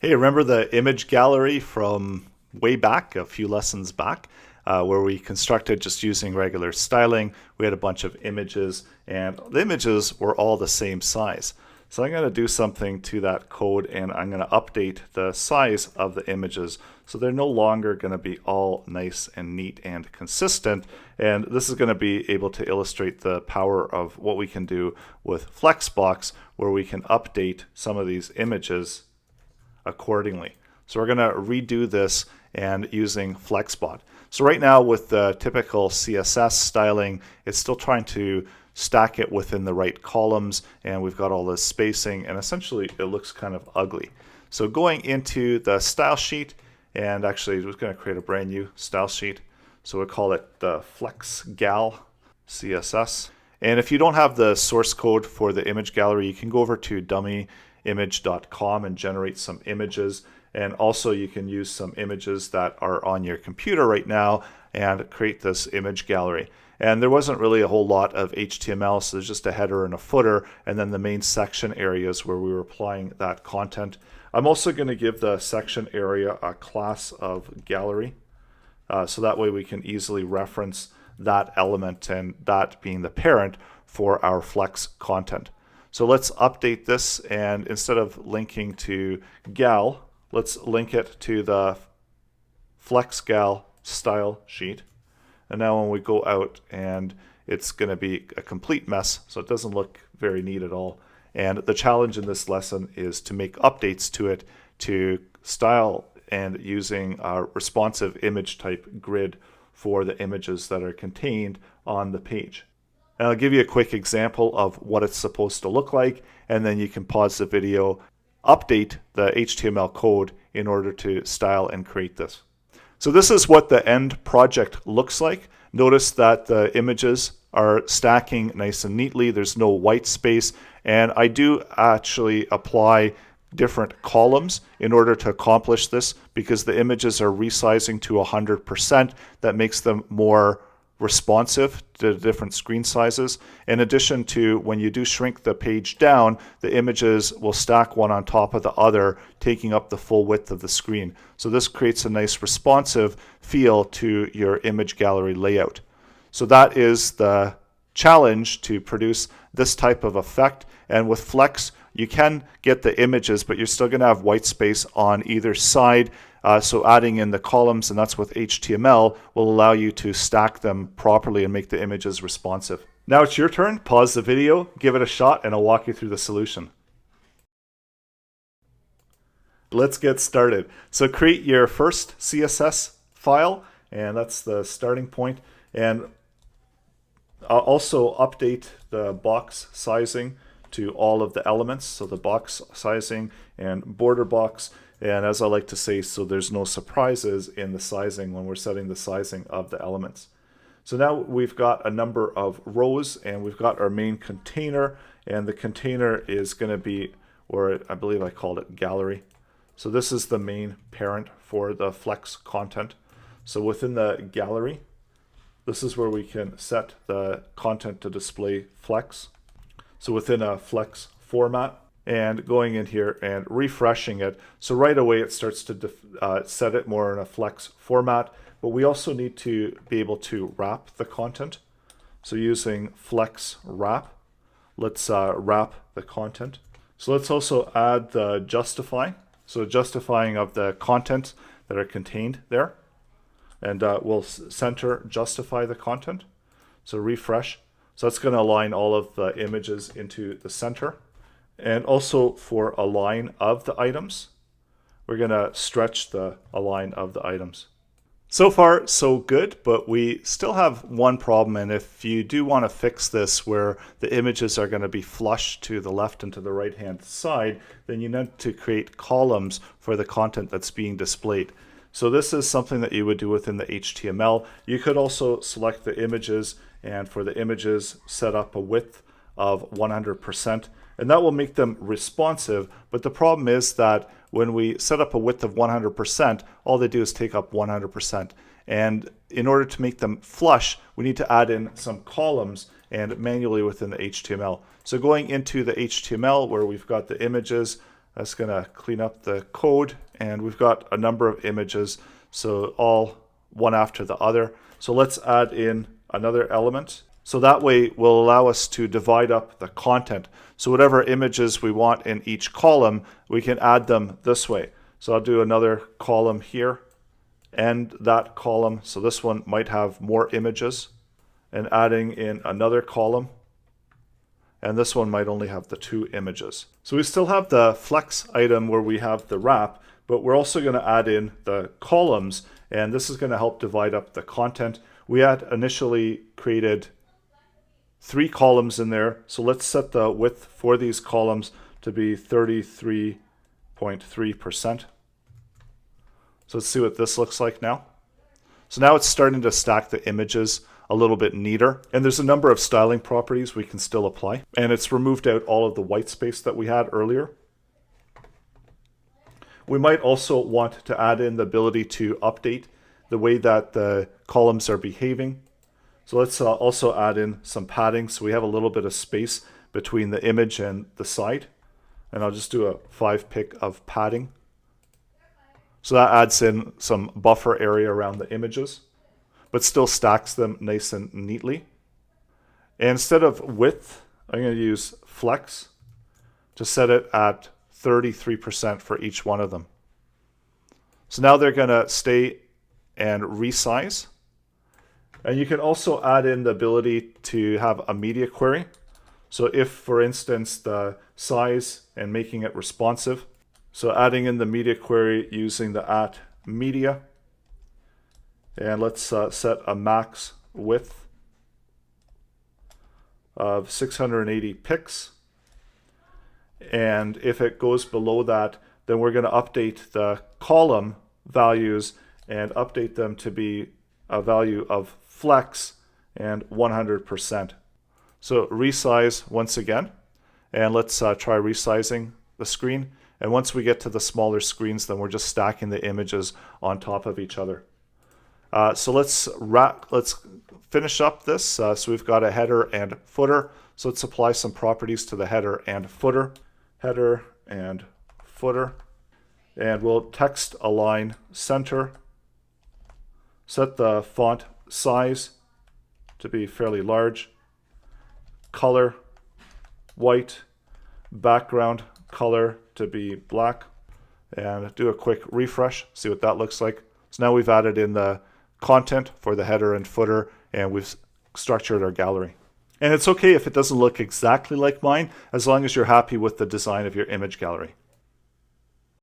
Hey, remember the image gallery from way back, a few lessons back, where we constructed just using regular styling? We had a bunch of images, and the images were all the same size. So I'm going to do something to that code, and I'm going to update the size of the images. So they're no longer going to be all nice and neat and consistent. And this is going to be able to illustrate the power of what we can do with Flexbox, where we can update some of these images accordingly. So we're going to redo this and using Flexbot. So right now with the typical CSS styling, it's still trying to stack it within the right columns, and we've got all this spacing, and essentially it looks kind of ugly. So going into the style sheet, and actually we're going to create a brand new style sheet. So we'll call it the FlexGal CSS. And if you don't have the source code for the image gallery, you can go over to dummyimage.com and generate some images. And also you can use some images that are on your computer right now and create this image gallery. And there wasn't really a whole lot of HTML, so there's just a header and a footer, and then the main section areas where we were applying that content. I'm also going to give the section area a class of gallery, so that way we can easily reference that element, and that being the parent for our Flex content. So let's update this, and instead of linking to gal, let's link it to the FlexGal style sheet. And now when we go out, and it's going to be a complete mess, so it doesn't look very neat at all. And the challenge in this lesson is to make updates to it to style and using a responsive image type grid for the images that are contained on the page. And I'll give you a quick example of what it's supposed to look like, and then you can pause the video, update the HTML code in order to style and create this. So this is what the end project looks like. Notice that the images are stacking nice and neatly. There's no white space, and I do actually apply different columns in order to accomplish this because the images are resizing to 100%. That makes them more responsive to different screen sizes. In addition to when you do shrink the page down, the images will stack one on top of the other, taking up the full width of the screen. So this creates a nice responsive feel to your image gallery layout. So that is the challenge, to produce this type of effect. And with Flex, you can get the images, but you're still going to have white space on either side. So adding in the columns, and that's with HTML, will allow you to stack them properly and make the images responsive. Now it's your turn. Pause the video, give it a shot, and I'll walk you through the solution. Let's get started. So create your first CSS file, and that's the starting point. And also update the box sizing to all of the elements, so the box sizing and border box, and as I like to say, so there's no surprises in the sizing when we're setting the sizing of the elements. So now we've got a number of rows, and we've got our main container, and the container is going to be, or I believe I called it gallery. So this is the main parent for the Flex content. So within the gallery, this is where we can set the content to display Flex. So within a Flex format, and going in here and refreshing it. So right away it starts to set it more in a Flex format, but we also need to be able to wrap the content. So using Flex wrap, let's wrap the content. So let's also add the justify. So justifying of the content that are contained there. And we'll center justify the content. So refresh. So that's going to align all of the images into the center. And also for align of the items, we're going to stretch the align of the items. So far, so good, but we still have one problem. And if you do want to fix this where the images are going to be flush to the left and to the right hand side, then you need to create columns for the content that's being displayed. So this is something that you would do within the HTML. You could also select the images, and for the images set up a width of 100%, and that will make them responsive. But the problem is that when we set up a width of 100%, all they do is take up 100%. And in order to make them flush, we need to add in some columns and manually within the HTML. So going into the HTML where we've got the images, That's going to clean up the code, and we've got a number of images, so all one after the other. So let's add in another element. So that way will allow us to divide up the content. So whatever images we want in each column, we can add them this way. So I'll do another column here and that column. So this one might have more images, and adding in another column. And this one might only have the 2 images. So we still have the flex item where we have the wrap, but we're also going to add in the columns, and this is going to help divide up the content. We had initially created 3 columns in there, so let's set the width for these columns to be 33.3%. So let's see what this looks like now. So now it's starting to stack the images a little bit neater, and there's a number of styling properties we can still apply, and it's removed out all of the white space that we had earlier. We might also want to add in the ability to update the way that the columns are behaving. So let's also add in some padding so we have a little bit of space between the image and the side, and I'll just do a 5 pick of padding. So that adds in some buffer area around the images, but still stacks them nice and neatly. And instead of width, I'm going to use flex to set it at 33% for each one of them. So now they're going to stay and resize. And you can also add in the ability to have a media query. So if, for instance, the size and making it responsive, so adding in the media query using the @media, and let's set a max width of 680 pixels. And if it goes below that, then we're going to update the column values and update them to be a value of flex and 100%. So resize once again, and let's try resizing the screen. And once we get to the smaller screens, then we're just stacking the images on top of each other. So let's finish up this. So we've got a header and footer. So let's apply some properties to the header and footer. Header and footer. And we'll text align center. Set the font size to be fairly large. Color white. Background color to be black. And do a quick refresh. See what that looks like. So now we've added in the content for the header and footer, and we've structured our gallery. And it's okay if it doesn't look exactly like mine, as long as you're happy with the design of your image gallery.